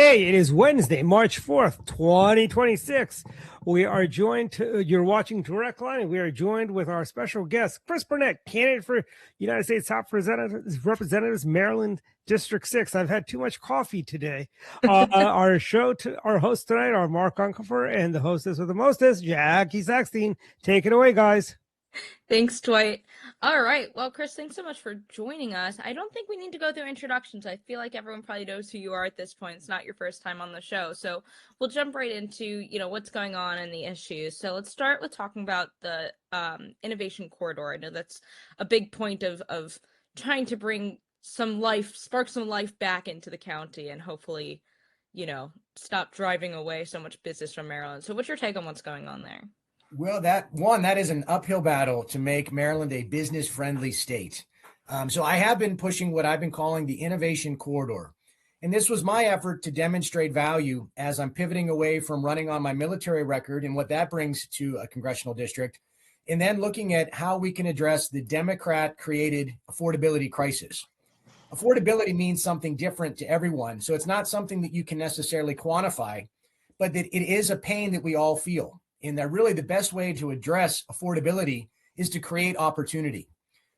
Today, it is Wednesday, March 4th, 2026. We are joined you're watching Direct Line. We are joined with our special guest, Chris Burnett, candidate for United States House Representatives, Maryland District 6. I've had too much coffee today. Our host tonight are Mark Unkefer and the hostess with the mostest, Jackie Saxton. Take it away, guys. Thanks, Dwight. All right. Well, Chris, thanks so much for joining us. I don't think we need to go through introductions. I feel like everyone probably knows who you are at this point. It's not your first time on the show. So we'll jump right into, what's going on and the issues. So let's start with talking about the innovation corridor. I know that's a big point of trying to bring spark some life back into the county and hopefully, stop driving away so much business from Maryland. So what's your take on what's going on there? Well, that is an uphill battle to make Maryland a business-friendly state. So I have been pushing what I've been calling the innovation corridor. And this was my effort to demonstrate value as I'm pivoting away from running on my military record and what that brings to a congressional district, and then looking at how we can address the Democrat-created affordability crisis. Affordability means something different to everyone. So it's not something that you can necessarily quantify, but that it is a pain that we all feel. And that really the best way to address affordability is to create opportunity.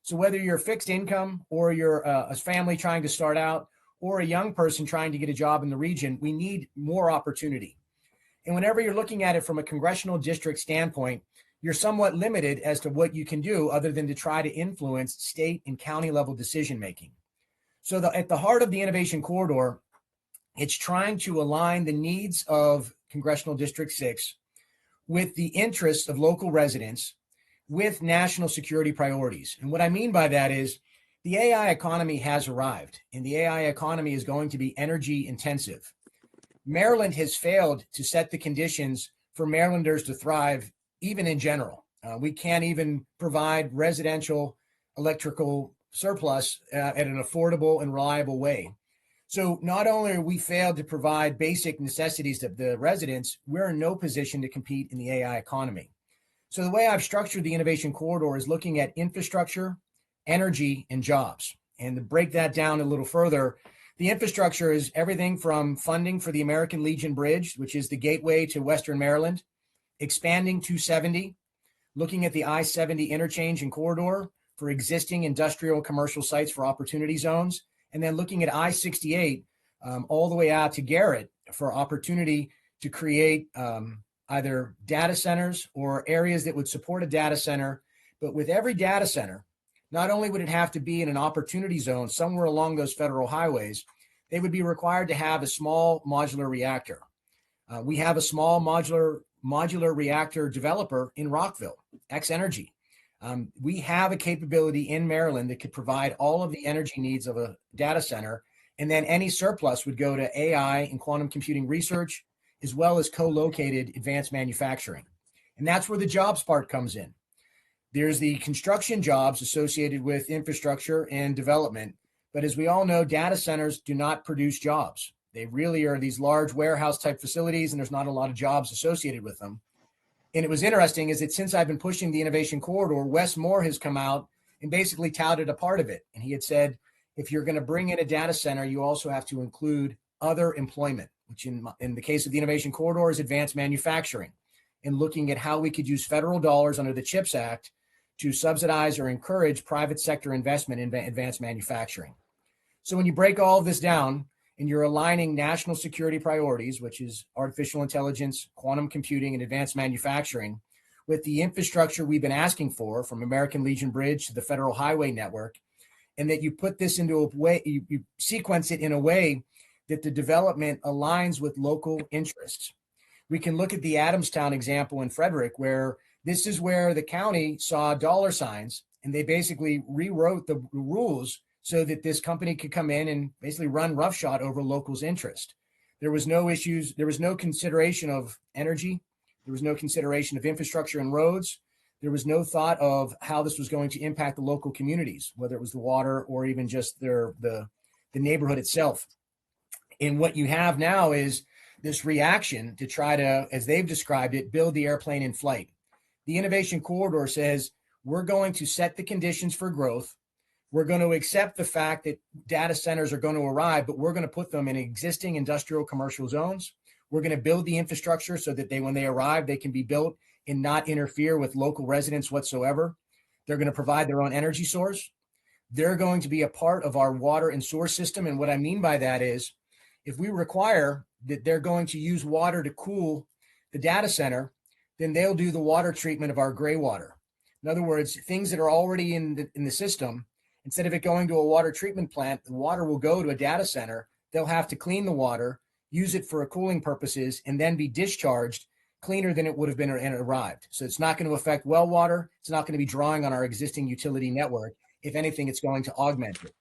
So whether you're fixed income or you're a family trying to start out or a young person trying to get a job in the region, we need more opportunity. And whenever you're looking at it from a congressional district standpoint, you're somewhat limited as to what you can do other than to try to influence state and county level decision making. So at the heart of the innovation corridor, it's trying to align the needs of Congressional District 6 with the interests of local residents with national security priorities. And what I mean by that is the AI economy has arrived, and the AI economy is going to be energy intensive. Maryland has failed to set the conditions for Marylanders to thrive, even in general. We can't even provide residential electrical surplus at an affordable and reliable way. So not only are we failed to provide basic necessities to the residents, we're in no position to compete in the AI economy. So the way I've structured the innovation corridor is looking at infrastructure, energy, and jobs. And to break that down a little further, the infrastructure is everything from funding for the American Legion Bridge, which is the gateway to Western Maryland, expanding 270, looking at the I-70 interchange and corridor for existing industrial commercial sites for opportunity zones, and then looking at I-68 all the way out to Garrett for opportunity to create either data centers or areas that would support a data center. But with every data center, not only would it have to be in an opportunity zone somewhere along those federal highways, they would be required to have a small modular reactor. We have a small modular reactor developer in Rockville, X-Energy. We have a capability in Maryland that could provide all of the energy needs of a data center, and then any surplus would go to AI and quantum computing research, as well as co-located advanced manufacturing. And that's where the jobs part comes in. There's the construction jobs associated with infrastructure and development, but as we all know, data centers do not produce jobs. They really are these large warehouse type facilities, and there's not a lot of jobs associated with them. And it was interesting is that since I've been pushing the innovation corridor, Wes Moore has come out and basically touted a part of it. And he had said, if you're going to bring in a data center, you also have to include other employment, which in the case of the innovation corridor is advanced manufacturing, and looking at how we could use federal dollars under the CHIPS Act to subsidize or encourage private sector investment in advanced manufacturing. So when you break all of this down, and you're aligning national security priorities, which is artificial intelligence, quantum computing, and advanced manufacturing, with the infrastructure we've been asking for, from American Legion Bridge to the Federal Highway Network, and that you put this into a way, you sequence it in a way that the development aligns with local interests. We can look at the Adamstown example in Frederick, where this is where the county saw dollar signs, and they basically rewrote the rules so that this company could come in and basically run roughshod over locals' interest. There was no issues. There was no consideration of energy. There was no consideration of infrastructure and roads. There was no thought of how this was going to impact the local communities, whether it was the water or even just the neighborhood itself. And what you have now is this reaction to try to, as they've described it, build the airplane in flight. The innovation corridor says we're going to set the conditions for growth. We're going to accept the fact that data centers are going to arrive, but we're going to put them in existing industrial commercial zones. We're going to build the infrastructure so that when they arrive, they can be built and not interfere with local residents whatsoever. They're going to provide their own energy source. They're going to be a part of our water and sewer system. And what I mean by that is, if we require that they're going to use water to cool the data center, then they'll do the water treatment of our gray water. In other words, things that are already in the system, instead of it going to a water treatment plant, the water will go to a data center. They'll have to clean the water, use it for cooling purposes, and then be discharged cleaner than it would have been when it arrived. So it's not going to affect well water. It's not going to be drawing on our existing utility network. If anything, it's going to augment it.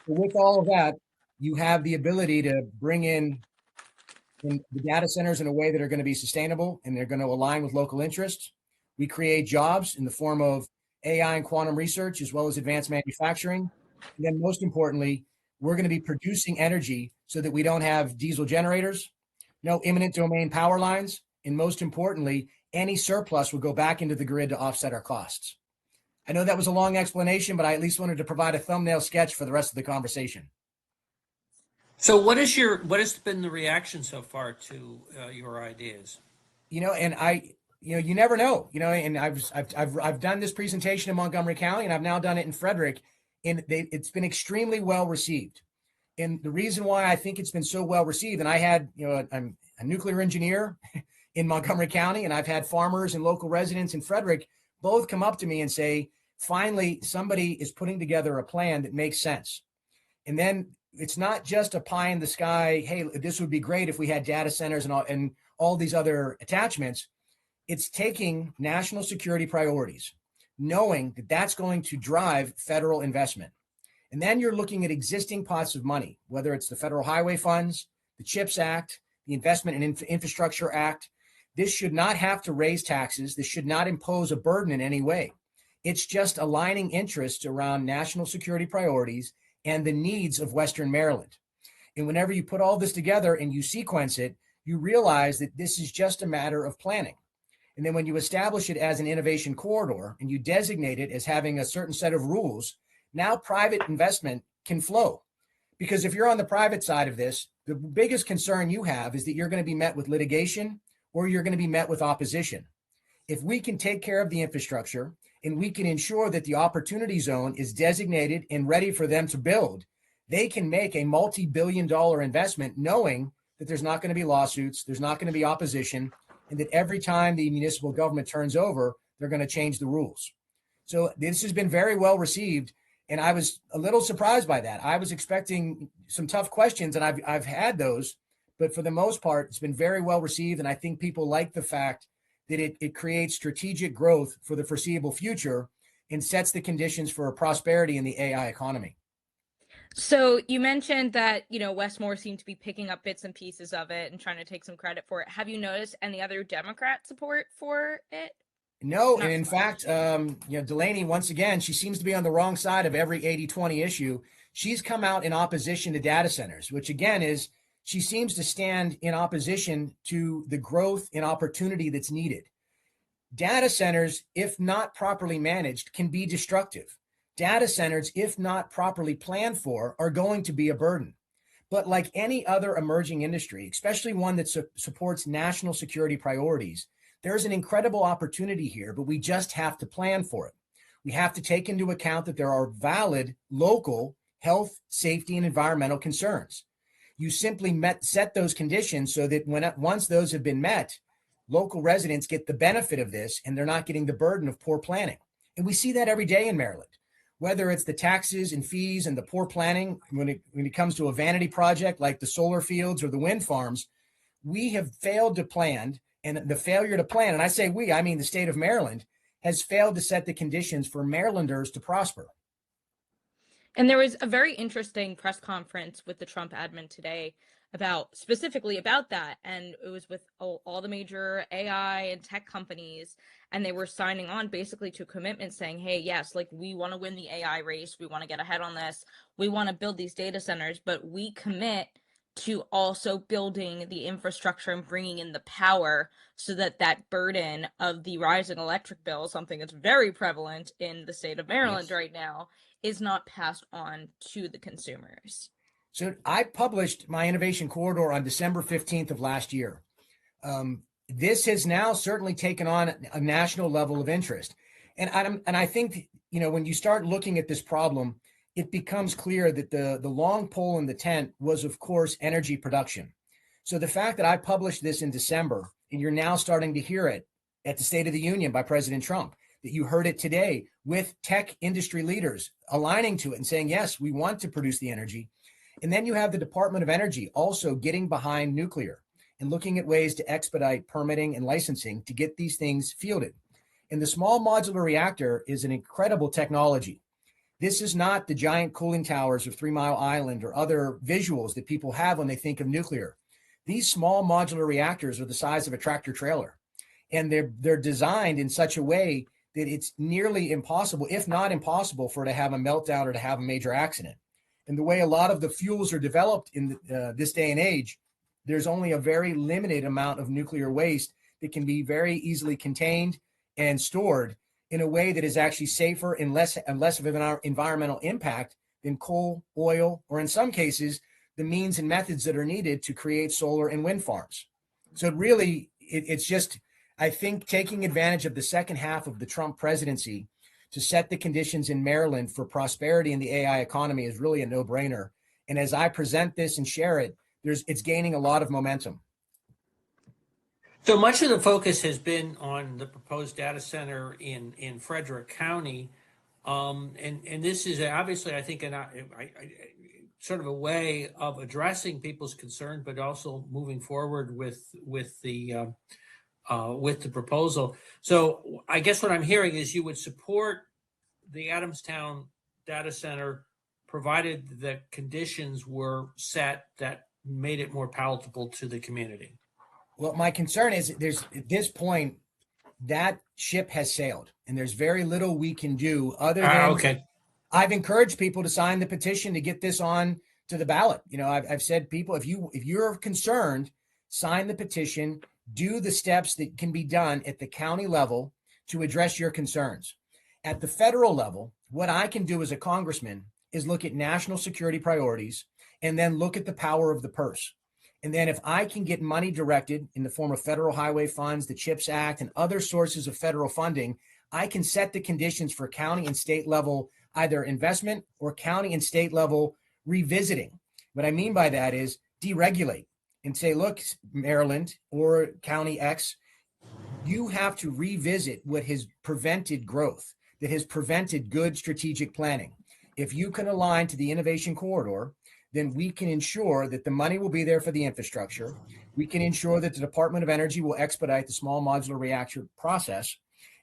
So with all of that, you have the ability to bring in the data centers in a way that are going to be sustainable and they're going to align with local interests. We create jobs in the form of AI and quantum research, as well as advanced manufacturing. And then most importantly, we're going to be producing energy so that we don't have diesel generators, no imminent domain power lines, and most importantly, any surplus will go back into the grid to offset our costs. I know that was a long explanation, but I at least wanted to provide a thumbnail sketch for the rest of the conversation. So what has been the reaction so far to your ideas? And you never know, and I've done this presentation in Montgomery County, and I've now done it in Frederick, and it's been extremely well received. And the reason why I think it's been so well received, and I had, I'm a nuclear engineer in Montgomery County, and I've had farmers and local residents in Frederick both come up to me and say, finally, somebody is putting together a plan that makes sense. And then it's not just a pie in the sky, hey, this would be great if we had data centers and all these other attachments. It's taking national security priorities, knowing that that's going to drive federal investment. And then you're looking at existing pots of money, whether it's the federal highway funds, the CHIPS Act, the Investment in Infrastructure Act. This should not have to raise taxes. This should not impose a burden in any way. It's just aligning interests around national security priorities and the needs of Western Maryland. And whenever you put all this together and you sequence it, you realize that this is just a matter of planning. And then when you establish it as an innovation corridor and you designate it as having a certain set of rules, now private investment can flow. Because if you're on the private side of this, the biggest concern you have is that you're going to be met with litigation or you're going to be met with opposition. If we can take care of the infrastructure and we can ensure that the opportunity zone is designated and ready for them to build, they can make a multi-billion-dollar investment knowing that there's not going to be lawsuits, there's not going to be opposition, and that every time the municipal government turns over, they're going to change the rules. So this has been very well received, and I was a little surprised by that. I was expecting some tough questions, and I've had those, but for the most part, it's been very well received, and I think people like the fact that it creates strategic growth for the foreseeable future and sets the conditions for prosperity in the AI economy. So you mentioned that, Westmore seemed to be picking up bits and pieces of it and trying to take some credit for it. Have you noticed any other Democrat support for it? No, and in fact, Delaney, once again, she seems to be on the wrong side of every 80-20 issue. She's come out in opposition to data centers, which again is she seems to stand in opposition to the growth and opportunity that's needed. Data centers, if not properly managed, can be destructive. Data centers, if not properly planned for, are going to be a burden. But like any other emerging industry, especially one that supports national security priorities, there's an incredible opportunity here, but we just have to plan for it. We have to take into account that there are valid local health, safety, and environmental concerns. You simply set those conditions so that once those have been met, local residents get the benefit of this and they're not getting the burden of poor planning. And we see that every day in Maryland, whether it's the taxes and fees and the poor planning when it comes to a vanity project like the solar fields or the wind farms. We have failed to plan, and the failure to plan, and I say we, I mean the state of Maryland, has failed to set the conditions for Marylanders to prosper. And there was a very interesting press conference with the Trump admin today specifically about that. And it was with all the major AI and tech companies, and they were signing on basically to a commitment saying, hey, yes, like we want to win the AI race. We want to get ahead on this. We want to build these data centers, but we commit to also building the infrastructure and bringing in the power so that burden of the rising electric bill, something that's very prevalent in the state of Maryland right now, is not passed on to the consumers? So I published my innovation corridor on December 15th of last year. This has now certainly taken on a national level of interest. And I think, when you start looking at this problem, it becomes clear that the long pole in the tent was, of course, energy production. So the fact that I published this in December, and you're now starting to hear it at the State of the Union by President Trump, that you heard it today with tech industry leaders aligning to it and saying, yes, we want to produce the energy. And then you have the Department of Energy also getting behind nuclear and looking at ways to expedite permitting and licensing to get these things fielded. And the small modular reactor is an incredible technology. This is not the giant cooling towers of 3 Mile Island or other visuals that people have when they think of nuclear. These small modular reactors are the size of a tractor trailer, and they're designed in such a way that it's nearly impossible, if not impossible, for it to have a meltdown or to have a major accident. And the way a lot of the fuels are developed in this day and age, there's only a very limited amount of nuclear waste that can be very easily contained and stored in a way that is actually safer and less of an environmental impact than coal, oil, or in some cases, the means and methods that are needed to create solar and wind farms. So really, it's just, I think, taking advantage of the second half of the Trump presidency to set the conditions in Maryland for prosperity in the AI economy is really a no-brainer. And as I present this and share it, it's gaining a lot of momentum. So much of the focus has been on the proposed data center in Frederick County. And this is obviously, I think, sort of a way of addressing people's concern, but also moving forward with the proposal. So I guess what I'm hearing is you would support the Adamstown data center provided the conditions were set that made it more palatable to the community. Well, my concern is at this point, that ship has sailed and there's very little we can do other than okay. I've encouraged people to sign the petition to get this on to the ballot. I've said, people, if you're concerned, sign the petition, do the steps that can be done at the county level to address your concerns. At the federal level, what I can do as a congressman is look at national security priorities and then look at the power of the purse. And then if I can get money directed in the form of federal highway funds, the CHIPS Act, and other sources of federal funding, I can set the conditions for county and state level either investment or county and state level revisiting. What I mean by that is deregulate and say, look, Maryland or County X, you have to revisit what has prevented growth, that has prevented good strategic planning. If you can align to the innovation corridor, then we can ensure that the money will be there for the infrastructure. We can ensure that the Department of Energy will expedite the small modular reactor process.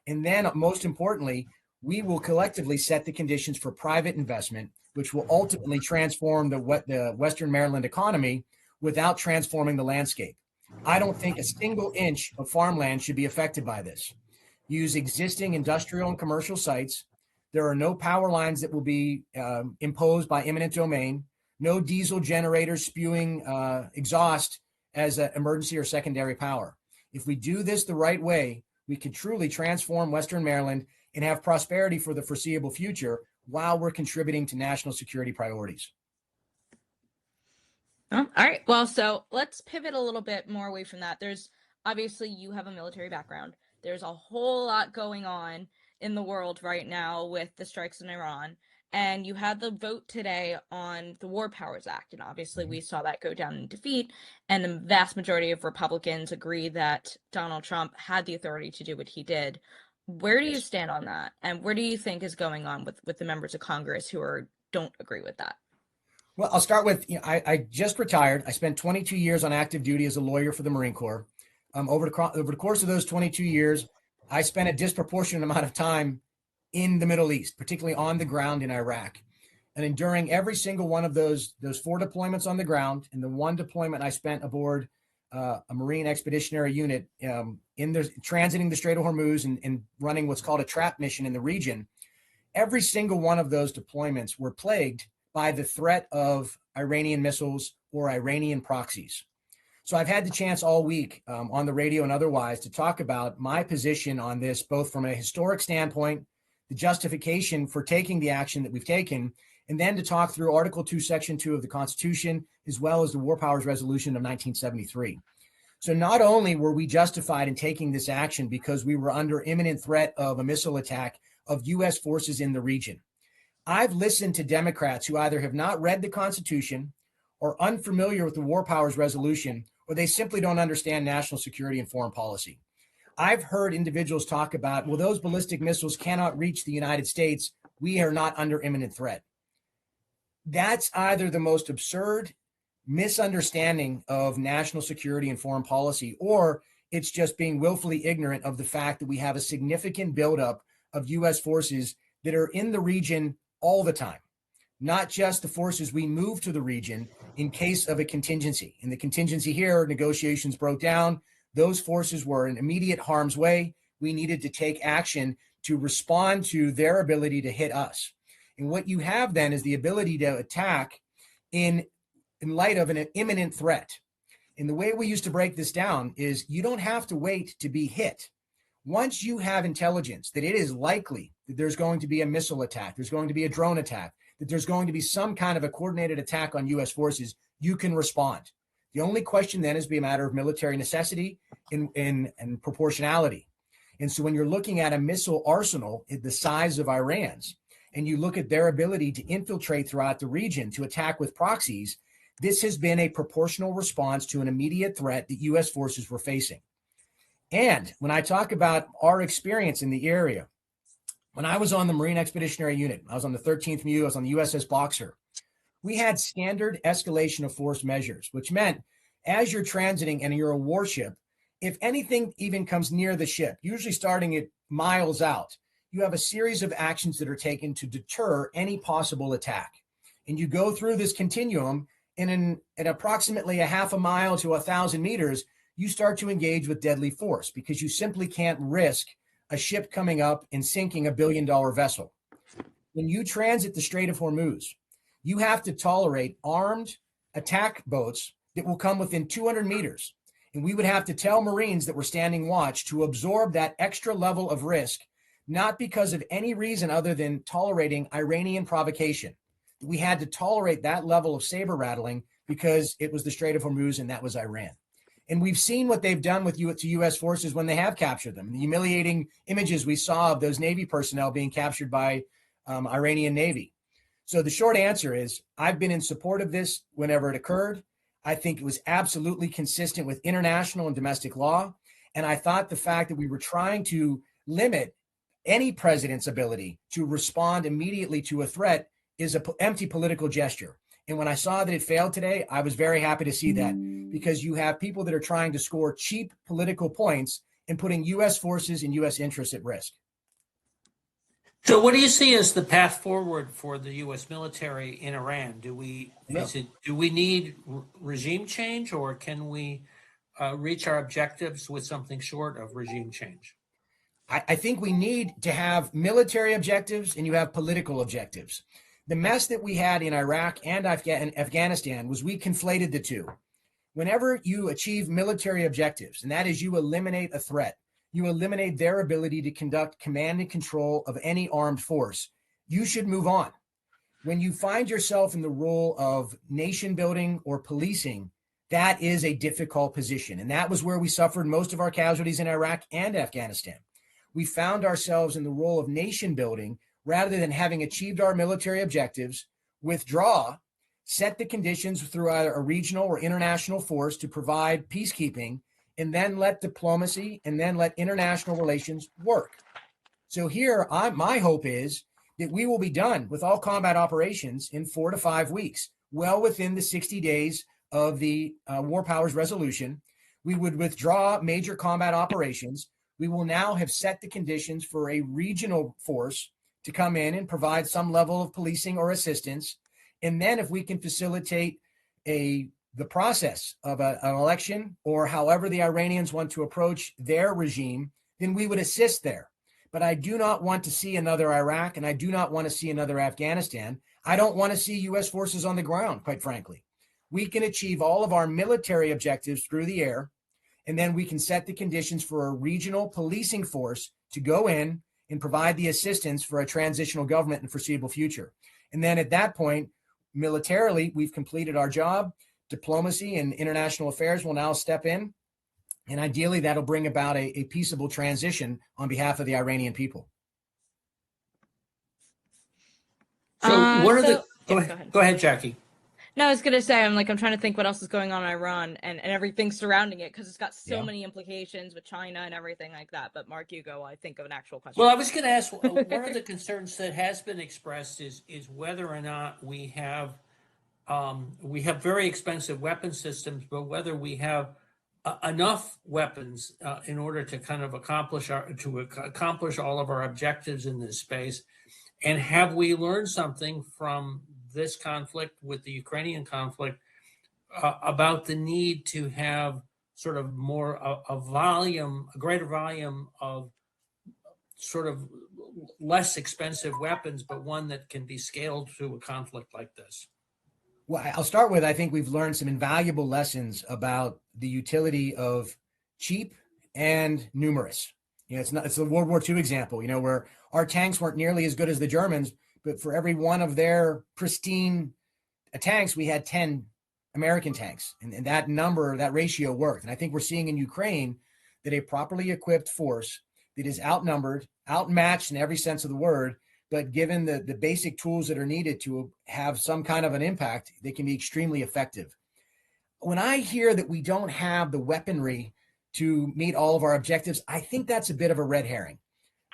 And then most importantly, we will collectively set the conditions for private investment, which will ultimately transform the Western Maryland economy without transforming the landscape. I don't think a single inch of farmland should be affected by this. Use existing industrial and commercial sites. There are no power lines that will be imposed by eminent domain. No diesel generators spewing exhaust as an emergency or secondary power. If we do this the right way, we can truly transform Western Maryland and have prosperity for the foreseeable future while we're contributing to national security priorities. All right. Well, so let's pivot a little bit more away from that. There's obviously, you have a military background. There's a whole lot going on in the world right now with the strikes in Iran. And you had the vote today on the War Powers Act. And obviously, we saw that go down in defeat. And the vast majority of Republicans agree that Donald Trump had the authority to do what he did. Where do you stand on that? And where do you think is going on with the members of Congress who don't agree with that? Well, I'll start with, I just retired. I spent 22 years on active duty as a lawyer for the Marine Corps. Over the course of those 22 years, I spent a disproportionate amount of time in the Middle East, particularly on the ground in Iraq. And during every single one of those 4 deployments on the ground, and the 1 deployment I spent aboard a Marine Expeditionary Unit transiting the Strait of Hormuz and running what's called a trap mission in the region, every single one of those deployments were plagued by the threat of Iranian missiles or Iranian proxies. So I've had the chance all week on the radio and otherwise to talk about my position on this, both from a historic standpoint, the justification for taking the action that we've taken, and then to talk through Article 2, Section 2 of the Constitution, as well as the War Powers Resolution of 1973. So not only were we justified in taking this action because we were under imminent threat of a missile attack of U.S. forces in the region, I've listened to Democrats who either have not read the Constitution or unfamiliar with the War Powers Resolution, or they simply don't understand national security and foreign policy. I've heard individuals talk about, well, those ballistic missiles cannot reach the United States. We are not under imminent threat. That's either the most absurd misunderstanding of national security and foreign policy, or it's just being willfully ignorant of the fact that we have a significant buildup of U.S. forces that are in the region all the time, not just the forces we move to the region in case of a contingency. In the contingency here, negotiations broke down. Those forces were in immediate harm's way. We needed to take action to respond to their ability to hit us. And what you have then is the ability to attack in light of an imminent threat. And the way we used to break this down is you don't have to wait to be hit. Once you have intelligence that it is likely that there's going to be a missile attack, there's going to be a drone attack, that there's going to be some kind of a coordinated attack on U.S. forces, you can respond. The only question then is be a matter of military necessity and proportionality. And so when you're looking at a missile arsenal the size of Iran's, and you look at their ability to infiltrate throughout the region to attack with proxies, this has been a proportional response to an immediate threat that U.S. forces were facing. And when I talk about our experience in the area, when I was on the Marine Expeditionary Unit, I was on the 13th MU, I was on the USS Boxer, we had standard escalation of force measures, which meant as you're transiting and you're a warship, if anything even comes near the ship, usually starting at miles out, you have a series of actions that are taken to deter any possible attack. And you go through this continuum, and at approximately a half a mile to 1,000 meters, you start to engage with deadly force because you simply can't risk a ship coming up and sinking a billion-dollar vessel. When you transit the Strait of Hormuz, you have to tolerate armed attack boats that will come within 200 meters. And we would have to tell Marines that were standing watch to absorb that extra level of risk, not because of any reason other than tolerating Iranian provocation. We had to tolerate that level of saber rattling because it was the Strait of Hormuz and that was Iran. And we've seen what they've done with to U.S. forces when they have captured them. The humiliating images we saw of those Navy personnel being captured by Iranian Navy. So the short answer is I've been in support of this whenever it occurred. I think it was absolutely consistent with international and domestic law. And I thought the fact that we were trying to limit any president's ability to respond immediately to a threat is an empty political gesture. And when I saw that it failed today, I was very happy to see that, because you have people that are trying to score cheap political points and putting U.S. forces and U.S. interests at risk. So what do you see as the path forward for the U.S. military in Iran? Do we need regime change, or can we reach our objectives with something short of regime change? I think we need to have military objectives and you have political objectives. The mess that we had in Iraq and Afghanistan was we conflated the two. Whenever you achieve military objectives, and that is you eliminate a threat, you eliminate their ability to conduct command and control of any armed force, you should move on. When you find yourself in the role of nation building or policing, that is a difficult position. And that was where we suffered most of our casualties in Iraq and Afghanistan. We found ourselves in the role of nation building rather than having achieved our military objectives, withdraw, set the conditions through either a regional or international force to provide peacekeeping, and then let diplomacy and then let international relations work. So here, my hope is that we will be done with all combat operations in 4 to 5 weeks, well within the 60 days of the War Powers Resolution. We would withdraw major combat operations. We will now have set the conditions for a regional force to come in and provide some level of policing or assistance. And then if we can facilitate the process of an election, or however the Iranians want to approach their regime, then we would assist there. But I do not want to see another Iraq, and I do not want to see another Afghanistan. I don't want to see U.S. forces on the ground, quite frankly. We can achieve all of our military objectives through the air, and then we can set the conditions for a regional policing force to go in and provide the assistance for a transitional government in the foreseeable future. And then at that point, militarily, we've completed our job. Diplomacy and international affairs will now step in. And ideally, that'll bring about a peaceable transition on behalf of the Iranian people. So one of the go go ahead, Jackie. No, I was gonna say, I'm trying to think what else is going on in Iran and everything surrounding it, because it's got so many implications with China and everything like that. But Mark, you go. I think of an actual question. Well, I was going to ask, one of the concerns that has been expressed is whether or not we have very expensive weapon systems, but whether we have enough weapons in order to kind of accomplish all of our objectives in this space. And have we learned something from this conflict with the Ukrainian conflict about the need to have sort of more a greater volume of sort of less expensive weapons, but one that can be scaled to a conflict like this? Well, I'll start with, I think we've learned some invaluable lessons about the utility of cheap and numerous. It's a World War II example, where our tanks weren't nearly as good as the Germans, but for every one of their pristine tanks, we had 10 American tanks. And that number, that ratio worked. And I think we're seeing in Ukraine that a properly equipped force that is outnumbered, outmatched in every sense of the word, but given the basic tools that are needed to have some kind of an impact, they can be extremely effective. When I hear that we don't have the weaponry to meet all of our objectives, I think that's a bit of a red herring.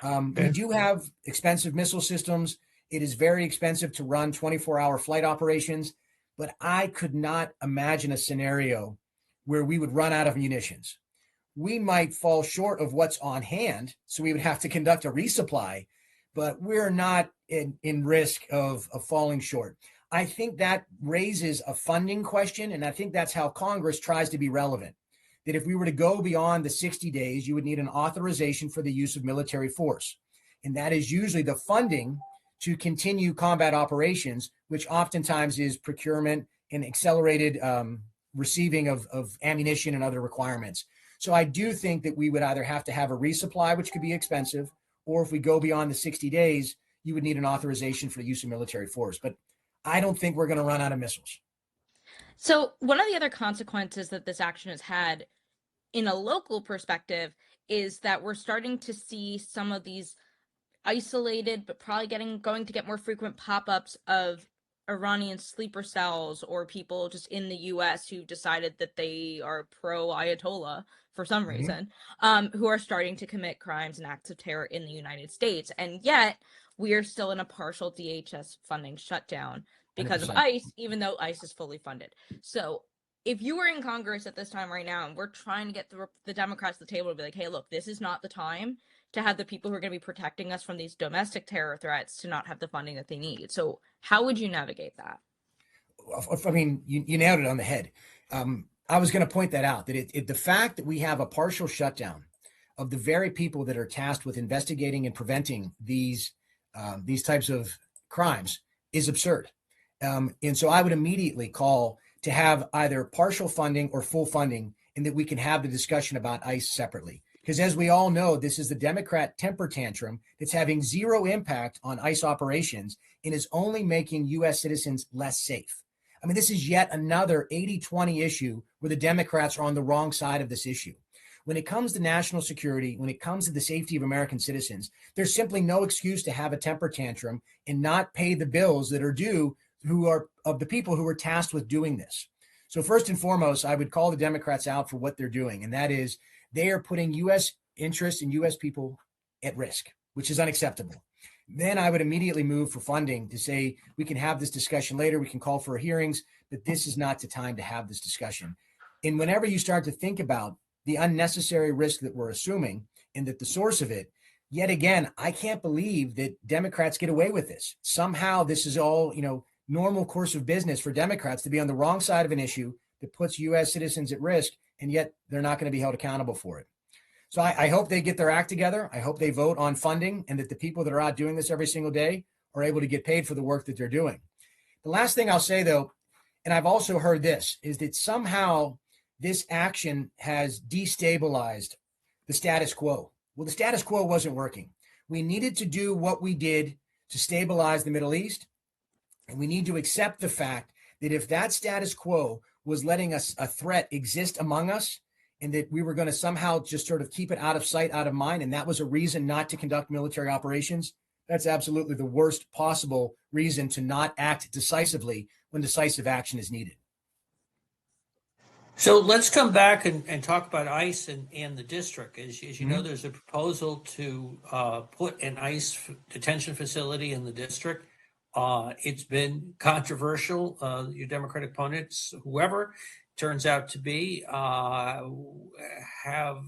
We do have expensive missile systems. It is very expensive to run 24-hour flight operations, but I could not imagine a scenario where we would run out of munitions. We might fall short of what's on hand, so we would have to conduct a resupply, but we're not in risk of falling short. I think that raises a funding question, and I think that's how Congress tries to be relevant. That if we were to go beyond the 60 days, you would need an authorization for the use of military force. And that is usually the funding to continue combat operations, which oftentimes is procurement and accelerated receiving of ammunition and other requirements. So I do think that we would either have to have a resupply, which could be expensive, or if we go beyond the 60 days, you would need an authorization for the use of military force. But I don't think we're going to run out of missiles. So one of the other consequences that this action has had in a local perspective is that we're starting to see some of these isolated, but probably going to get more frequent pop-ups of Iranian sleeper cells or people just in the US who decided that they are pro-Ayatollah for some reason, who are starting to commit crimes and acts of terror in the United States. And yet we are still in a partial DHS funding shutdown because 100%. of ICE, even though ICE is fully funded. So if you were in Congress at this time right now, and we're trying to get the Democrats to the table to be like, hey, look, this is not the time to have the people who are going to be protecting us from these domestic terror threats to not have the funding that they need. So how would you navigate that? I mean, you nailed it on the head. I was going to point that out, that the fact that we have a partial shutdown of the very people that are tasked with investigating and preventing these types of crimes is absurd. And so I would immediately call to have either partial funding or full funding, and that we can have the discussion about ICE separately. Because as we all know, this is the Democrat temper tantrum that's having zero impact on ICE operations and is only making U.S. citizens less safe. I mean, this is yet another 80-20 issue where the Democrats are on the wrong side of this issue. When it comes to national security, when it comes to the safety of American citizens, there's simply no excuse to have a temper tantrum and not pay the bills that are due, who are of the people who are tasked with doing this. So first and foremost, I would call the Democrats out for what they're doing, and that is they are putting U.S. interests and U.S. people at risk, which is unacceptable. Then I would immediately move for funding to say we can have this discussion later. We can call for hearings, but this is not the time to have this discussion. And whenever you start to think about the unnecessary risk that we're assuming and that the source of it, yet again, I can't believe that Democrats get away with this. Somehow this is all, normal course of business for Democrats to be on the wrong side of an issue that puts U.S. citizens at risk, and yet they're not going to be held accountable for it. So I hope they get their act together. I hope they vote on funding, and that the people that are out doing this every single day are able to get paid for the work that they're doing. The last thing I'll say, though, and I've also heard this, is that somehow this action has destabilized the status quo. Well, the status quo wasn't working. We needed to do what we did to stabilize the Middle East. And we need to accept the fact that if that status quo was letting us a threat exist among us, and that we were going to somehow just sort of keep it out of sight, out of mind, and that was a reason not to conduct military operations, that's absolutely the worst possible reason to not act decisively when decisive action is needed. So let's come back and talk about ICE and the district. As you know, there's a proposal to put an ICE detention facility in the district. It's been controversial. Your Democratic opponents, whoever turns out to be,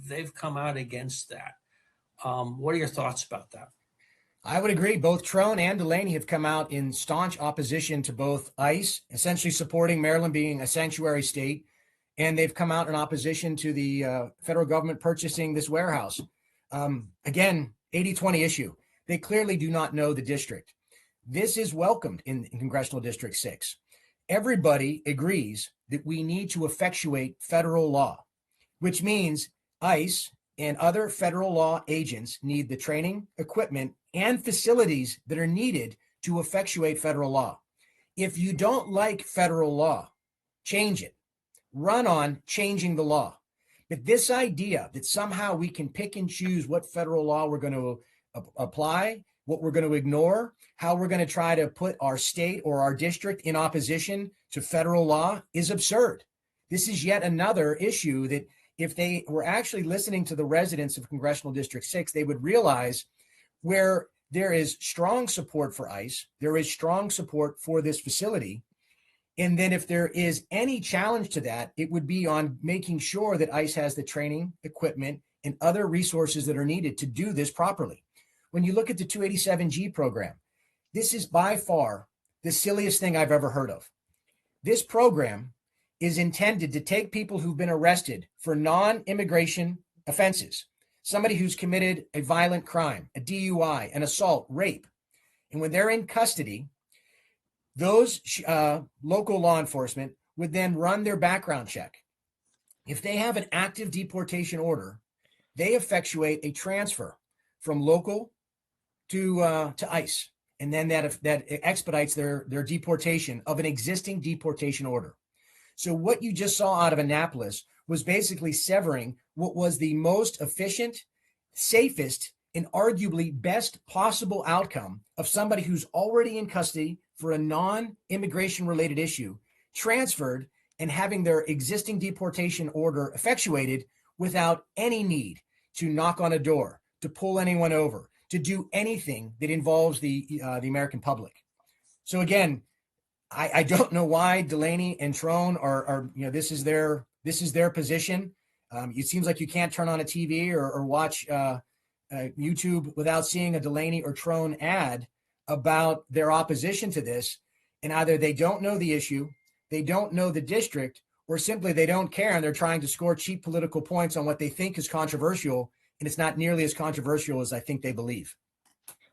they've come out against that. What are your thoughts about that? I would agree. Both Trone and Delaney have come out in staunch opposition to both ICE, essentially supporting Maryland being a sanctuary state, and they've come out in opposition to the federal government purchasing this warehouse. Again, 80-20 issue. They clearly do not know the district. This is welcomed in Congressional District 6. Everybody agrees that we need to effectuate federal law, which means ICE and other federal law agents need the training, equipment, and facilities that are needed to effectuate federal law. If you don't like federal law, change it. Run on changing the law. But this idea that somehow we can pick and choose what federal law we're going to apply, what we're going to ignore, how we're going to try to put our state or our district in opposition to federal law is absurd. This is yet another issue that if they were actually listening to the residents of Congressional District 6, they would realize where there is strong support for ICE, there is strong support for this facility. And then if there is any challenge to that, it would be on making sure that ICE has the training, equipment, and other resources that are needed to do this properly. When you look at the 287G program, this is by far the silliest thing I've ever heard of. This program is intended to take people who've been arrested for non-immigration offenses, somebody who's committed a violent crime, a DUI, an assault, rape. And when they're in custody, those local law enforcement would then run their background check. If they have an active deportation order, they effectuate a transfer from local to ICE. And then that expedites their deportation of an existing deportation order. So what you just saw out of Annapolis was basically severing what was the most efficient, safest, and arguably best possible outcome of somebody who's already in custody for a non-immigration related issue, transferred and having their existing deportation order effectuated without any need to knock on a door, to pull anyone over, to do anything that involves the American public. So again, I don't know why Delaney and Trone are this is their position. It seems like you can't turn on a TV or watch YouTube without seeing a Delaney or Trone ad about their opposition to this. And either they don't know the issue, they don't know the district, or simply they don't care and they're trying to score cheap political points on what they think is controversial. And it's not nearly as controversial as I think they believe.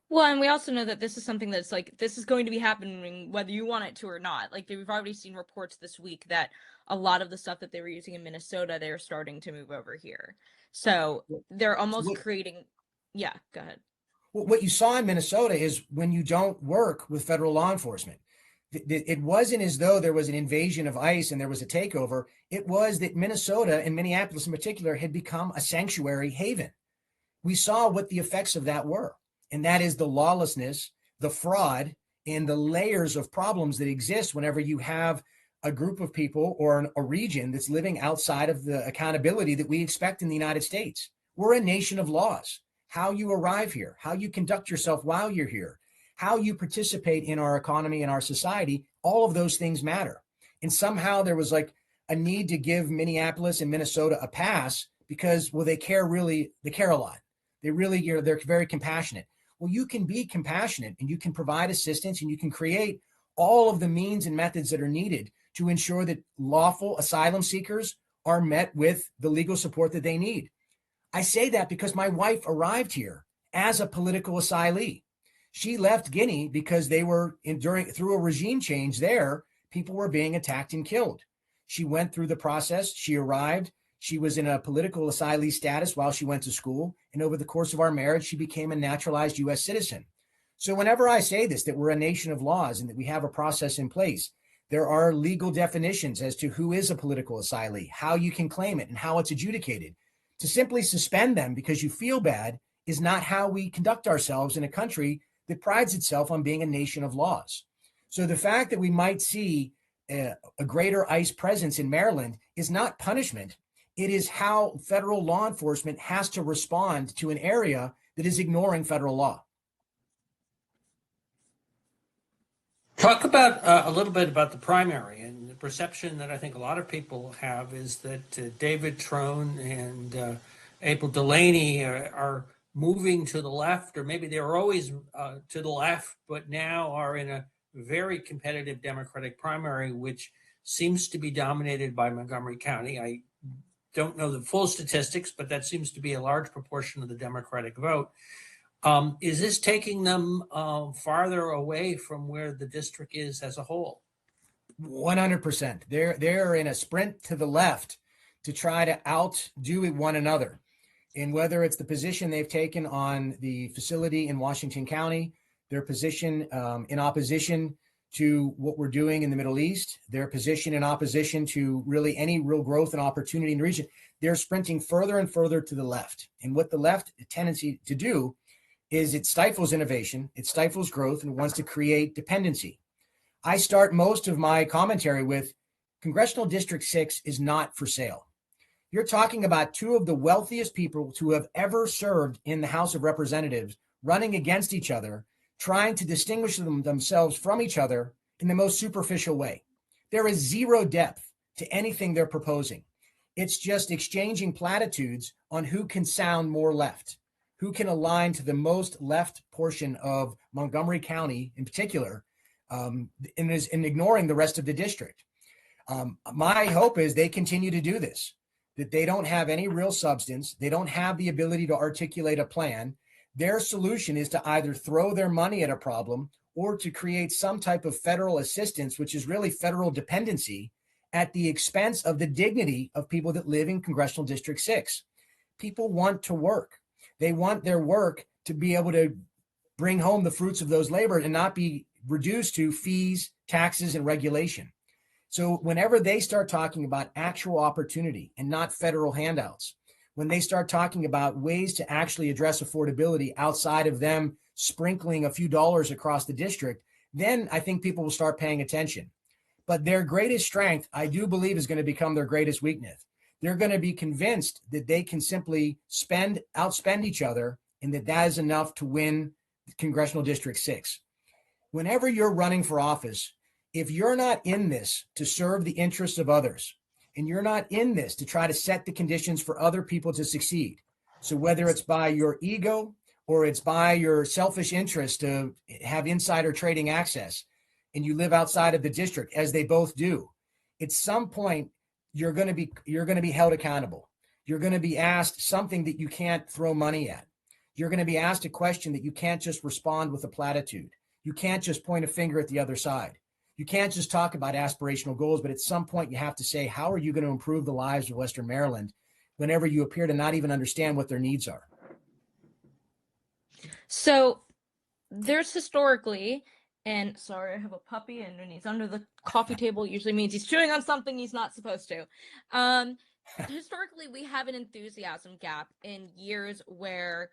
Well, and we also know that this is something that's like, this is going to be happening whether you want it to or not. Like, we've already seen reports this week that a lot of the stuff that they were using in Minnesota, they're starting to move over here. So they're almost creating, yeah, go ahead. Well, what you saw in Minnesota is when you don't work with federal law enforcement, it wasn't as though there was an invasion of ICE and there was a takeover. It was that Minnesota and Minneapolis in particular had become a sanctuary haven. We saw what the effects of that were. And that is the lawlessness, the fraud, and the layers of problems that exist whenever you have a group of people or a region that's living outside of the accountability that we expect in the United States. We're a nation of laws. How you arrive here, how you conduct yourself while you're here, how you participate in our economy and our society, all of those things matter. And somehow there was like a need to give Minneapolis and Minnesota a pass because, well, they care a lot. They're very compassionate. Well, you can be compassionate and you can provide assistance and you can create all of the means and methods that are needed to ensure that lawful asylum seekers are met with the legal support that they need. I say that because my wife arrived here as a political asylee. She left Guinea because they were through a regime change there, people were being attacked and killed. She went through the process. She arrived. She was in a political asylee status while she went to school. And over the course of our marriage, she became a naturalized U.S. citizen. So whenever I say this, that we're a nation of laws and that we have a process in place, there are legal definitions as to who is a political asylee, how you can claim it, and how it's adjudicated. To simply suspend them because you feel bad is not how we conduct ourselves in a country that prides itself on being a nation of laws. So the fact that we might see a greater ICE presence in Maryland is not punishment. It is how federal law enforcement has to respond to an area that is ignoring federal law. Talk about a little bit about the primary, and the perception that I think a lot of people have is that David Trone and April Delaney are moving to the left, or maybe they were always to the left, but now are in a very competitive Democratic primary, which seems to be dominated by Montgomery County. I don't know the full statistics, but that seems to be a large proportion of the Democratic vote. Is this taking them farther away from where the district is as a whole? 100%. They're in a sprint to the left to try to outdo one another. And whether it's the position they've taken on the facility in Washington County, their position in opposition to what we're doing in the Middle East, their position in opposition to really any real growth and opportunity in the region, they're sprinting further and further to the left. And what the left tendency to do is it stifles innovation, it stifles growth, and it wants to create dependency. I start most of my commentary with Congressional District 6 is not for sale. You're talking about two of the wealthiest people to have ever served in the House of Representatives running against each other, trying to distinguish themselves from each other in the most superficial way. There is zero depth to anything they're proposing. It's just exchanging platitudes on who can sound more left, who can align to the most left portion of Montgomery County in particular, and ignoring the rest of the district. My hope is they continue to do this, that they don't have any real substance. They don't have the ability to articulate a plan. Their solution is to either throw their money at a problem or to create some type of federal assistance, which is really federal dependency, at the expense of the dignity of people that live in Congressional District 6. People want to work. They want their work to be able to bring home the fruits of those labor and not be reduced to fees, taxes, and regulation. So whenever they start talking about actual opportunity and not federal handouts, when they start talking about ways to actually address affordability outside of them sprinkling a few dollars across the district, then I think people will start paying attention. But their greatest strength, I do believe, is going to become their greatest weakness. They're going to be convinced that they can simply outspend each other, and that is enough to win Congressional District 6. Whenever you're running for office, if you're not in this to serve the interests of others, and you're not in this to try to set the conditions for other people to succeed, so whether it's by your ego or it's by your selfish interest to have insider trading access, and you live outside of the district, as they both do, at some point, you're going to be held accountable. You're going to be asked something that you can't throw money at. You're going to be asked a question that you can't just respond with a platitude. You can't just point a finger at the other side. You can't just talk about aspirational goals, but at some point you have to say, how are you going to improve the lives of Western Maryland whenever you appear to not even understand what their needs are? So there's historically, and sorry, I have a puppy and when he's under the coffee table, it usually means he's chewing on something he's not supposed to. Historically, we have an enthusiasm gap in years where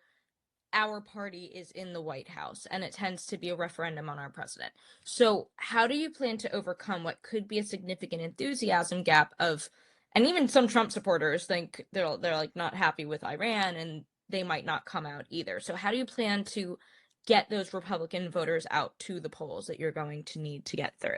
our party is in the White House and it tends to be a referendum on our president. So how do you plan to overcome what could be a significant enthusiasm gap of, and even some Trump supporters think they're like not happy with Iran and they might not come out either. So how do you plan to get those Republican voters out to the polls that you're going to need to get through?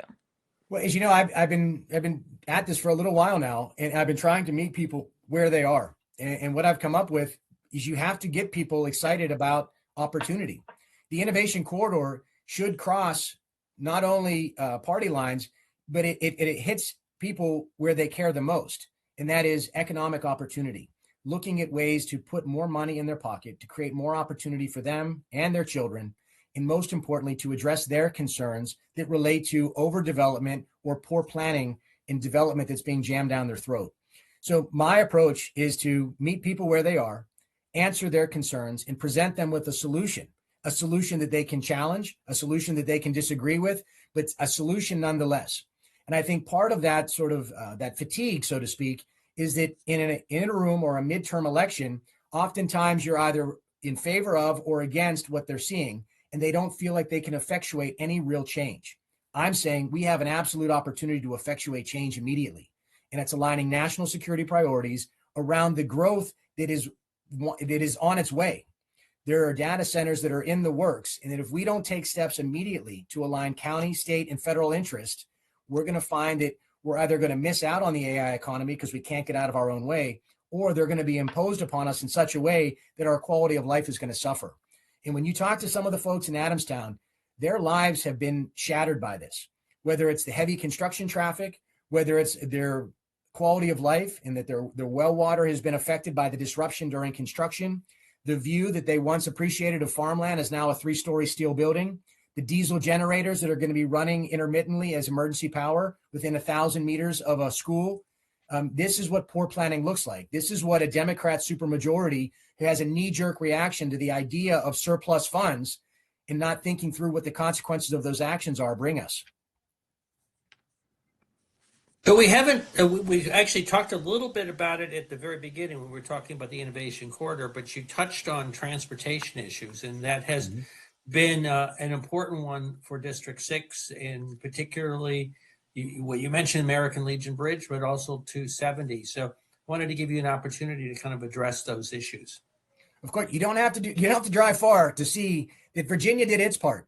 Well, as you know, I've been at this for a little while now, and I've been trying to meet people where they are. And what I've come up with is you have to get people excited about opportunity. The innovation corridor should cross not only party lines, but it hits people where they care the most, and that is economic opportunity. Looking at ways to put more money in their pocket, to create more opportunity for them and their children, and most importantly, to address their concerns that relate to overdevelopment or poor planning and development that's being jammed down their throat. So my approach is to meet people where they are, answer their concerns, and present them with a solution that they can challenge, a solution that they can disagree with, but a solution nonetheless. And I think part of that sort of that fatigue, so to speak, is that in an interim or a midterm election, oftentimes you're either in favor of or against what they're seeing, and they don't feel like they can effectuate any real change. I'm saying we have an absolute opportunity to effectuate change immediately, and it's aligning national security priorities around the growth that is on its way. There are data centers that are in the works, and that if we don't take steps immediately to align county, state, and federal interest, we're going to find that we're either going to miss out on the AI economy because we can't get out of our own way, or they're going to be imposed upon us in such a way that our quality of life is going to suffer. And when you talk to some of the folks in Adamstown, their lives have been shattered by this, whether it's the heavy construction traffic, whether it's their quality of life and that their well water has been affected by the disruption during construction. The view that they once appreciated of farmland is now a 3-story steel building. The diesel generators that are going to be running intermittently as emergency power within 1,000 meters of a school. This is what poor planning looks like. This is what a Democrat supermajority who has a knee-jerk reaction to the idea of surplus funds and not thinking through what the consequences of those actions are bring us. But we haven't, we actually talked a little bit about it at the very beginning when we were talking about the innovation corridor, but you touched on transportation issues, and that has been an important one for District 6, and particularly what you mentioned, American Legion Bridge, but also 270. So I wanted to give you an opportunity to kind of address those issues. Of course, you don't have to drive far to see that Virginia did its part.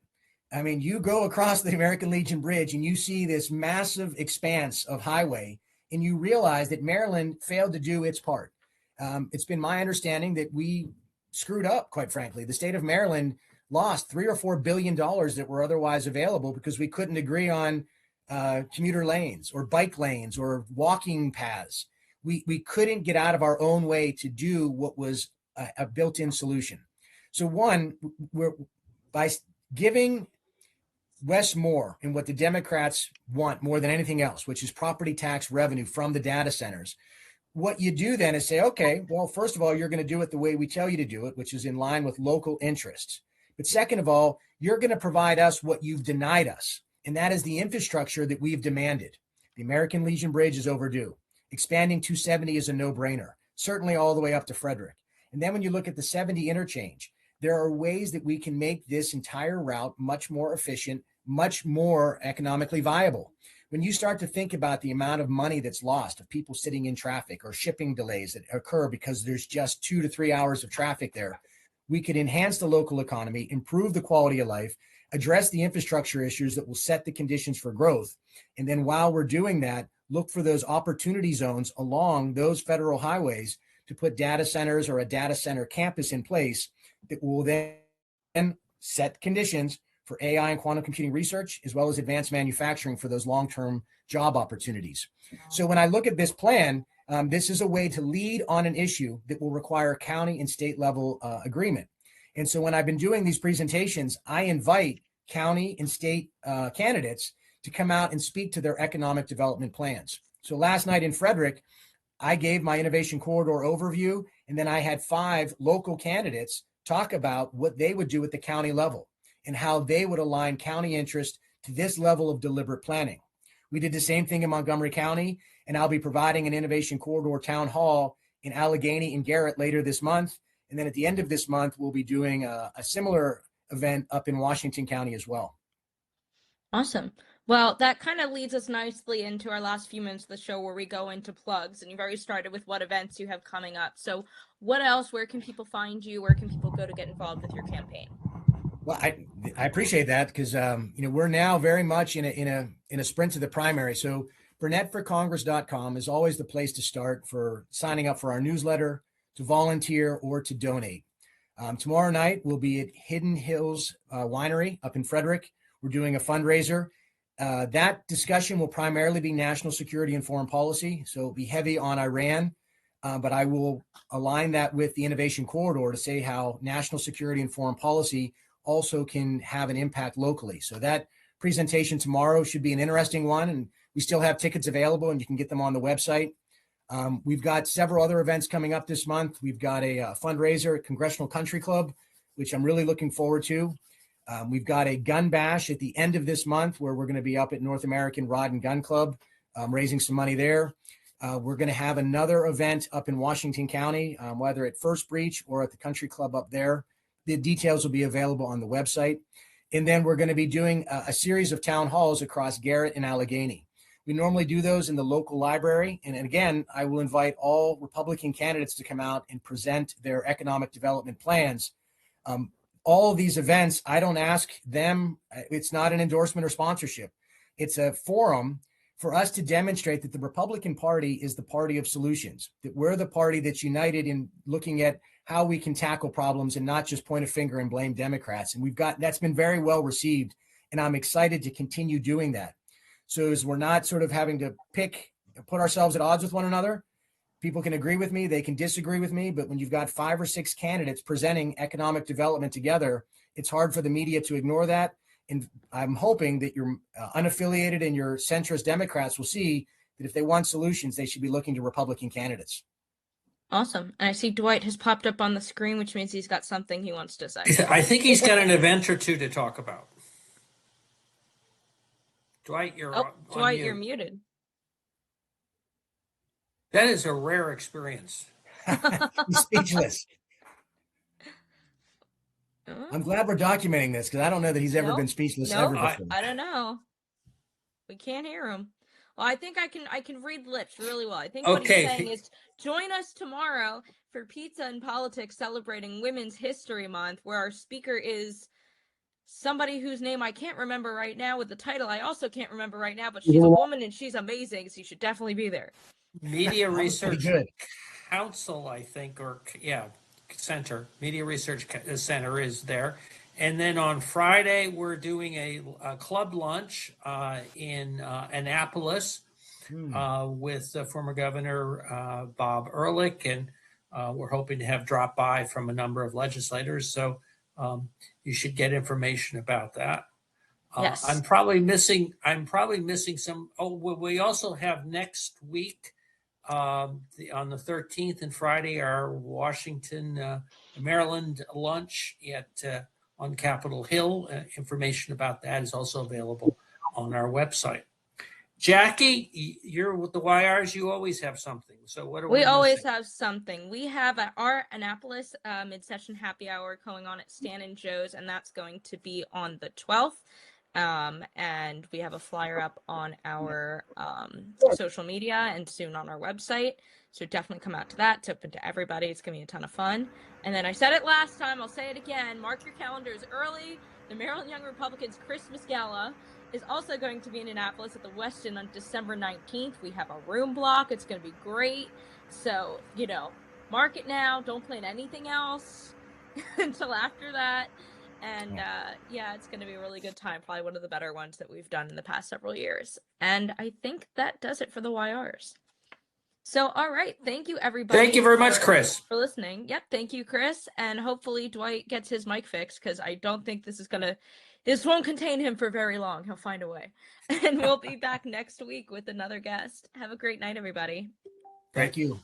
I mean, you go across the American Legion Bridge and you see this massive expanse of highway, and you realize that Maryland failed to do its part. It's been my understanding that we screwed up, quite frankly. The state of Maryland lost $3 or $4 billion that were otherwise available because we couldn't agree on commuter lanes or bike lanes or walking paths. We couldn't get out of our own way to do what was a built-in solution. So one, by giving Wes Moore and what the Democrats want more than anything else, which is property tax revenue from the data centers, what you do then is say, okay, well, first of all, you're going to do it the way we tell you to do it, which is in line with local interests. But second of all, you're going to provide us what you've denied us, and that is the infrastructure that we've demanded. The American Legion Bridge is overdue. Expanding 270 is a no-brainer, certainly all the way up to Frederick. And then when you look at the 70 interchange, there are ways that we can make this entire route much more efficient, much more economically viable. When you start to think about the amount of money that's lost of people sitting in traffic or shipping delays that occur because there's just 2 to 3 hours of traffic there, we could enhance the local economy, improve the quality of life, address the infrastructure issues that will set the conditions for growth. And then while we're doing that, look for those opportunity zones along those federal highways to put data centers or a data center campus in place that will then set conditions for AI and quantum computing research, as well as advanced manufacturing for those long-term job opportunities. So when I look at this plan, this is a way to lead on an issue that will require county and state level agreement. And so when I've been doing these presentations, I invite county and state candidates to come out and speak to their economic development plans. So last night in Frederick, I gave my innovation corridor overview, and then I had 5 local candidates talk about what they would do at the county level and how they would align county interest to this level of deliberate planning. We did the same thing in Montgomery County, and I'll be providing an innovation corridor town hall in Allegheny and Garrett later this month. And then at the end of this month, we'll be doing a similar event up in Washington County as well. Awesome. Well, that kind of leads us nicely into our last few minutes of the show where we go into plugs, and you've already started with what events you have coming up. So what else, where can people find you? Where can people go to get involved with your campaign? Well, I appreciate that because we're now very much in a sprint to the primary. So BURNETTForCongress.com is always the place to start for signing up for our newsletter, to volunteer, or to donate. Tomorrow night we'll be at Hidden Hills Winery up in Frederick. We're doing a fundraiser. That discussion will primarily be national security and foreign policy, so it'll be heavy on Iran. But I will align that with the innovation corridor to say how national security and foreign policy also can have an impact locally. So that presentation tomorrow should be an interesting one, and we still have tickets available, and you can get them on the website. We've got several other events coming up this month. We've got a fundraiser at Congressional Country Club, which I'm really looking forward to. We've got a gun bash at the end of this month where we're going to be up at North American Rod and Gun Club, raising some money there. We're going to have another event up in Washington County, whether at First Breach or at the Country Club up there. The details will be available on the website. And then we're going to be doing a series of town halls across Garrett and Allegheny. We normally do those in the local library. And again, I will invite all Republican candidates to come out and present their economic development plans. All of these events, I don't ask them. It's not an endorsement or sponsorship. It's a forum for us to demonstrate that the Republican Party is the party of solutions, that we're the party that's united in looking at how we can tackle problems and not just point a finger and blame Democrats. And that's been very well received. And I'm excited to continue doing that. So as we're not sort of having to put ourselves at odds with one another. People can agree with me, they can disagree with me, but when you've got 5 or 6 candidates presenting economic development together, it's hard for the media to ignore that. And I'm hoping that your unaffiliated and your centrist Democrats will see that if they want solutions, they should be looking to Republican candidates. Awesome. And I see Dwight has popped up on the screen, which means he's got something he wants to say. I think he's got an event or two to talk about. Dwight, you're muted. That is a rare experience. He's speechless. I'm glad we're documenting this because I don't know that he's ever been speechless ever before. I don't know. We can't hear him. Well, I think I can read lips really well. I think what he's saying is join us tomorrow for Pizza and Politics celebrating Women's History Month, where our speaker is somebody whose name I can't remember right now with the title I also can't remember right now, but she's a woman and she's amazing, so you should definitely be there. Media Research Council, I think, Center. Media Research Center is there. And then on Friday, we're doing a club lunch in Annapolis with former Governor Bob Ehrlich, and we're hoping to have drop by from a number of legislators. So you should get information about that. Yes. I'm probably missing some. We also have next week on the 13th and Friday our Washington, Maryland lunch on Capitol Hill. Information about that is also available on our website. Jackie, you're with the YRs. You always have something. So what are we always missing? have something. We have our Annapolis mid-session happy hour going on at Stan and Joe's, and that's going to be on the 12th. And we have a flyer up on our social media and soon on our website. So definitely come out to that. It's open to everybody. It's going to be a ton of fun. And then I said it last time. I'll say it again. Mark your calendars early. The Maryland Young Republicans Christmas Gala is also going to be in Annapolis at the Westin on December 19th. We have a room block. It's going to be great. So, mark it now. Don't plan anything else until after that. And it's going to be a really good time. Probably one of the better ones that we've done in the past several years. And I think that does it for the YRs. So, all right. Thank you, everybody. Thank you very much, Chris. For listening. Yep. Thank you, Chris. And hopefully Dwight gets his mic fixed because I don't think this won't contain him for very long. He'll find a way. And we'll be back next week with another guest. Have a great night, everybody. Thank you.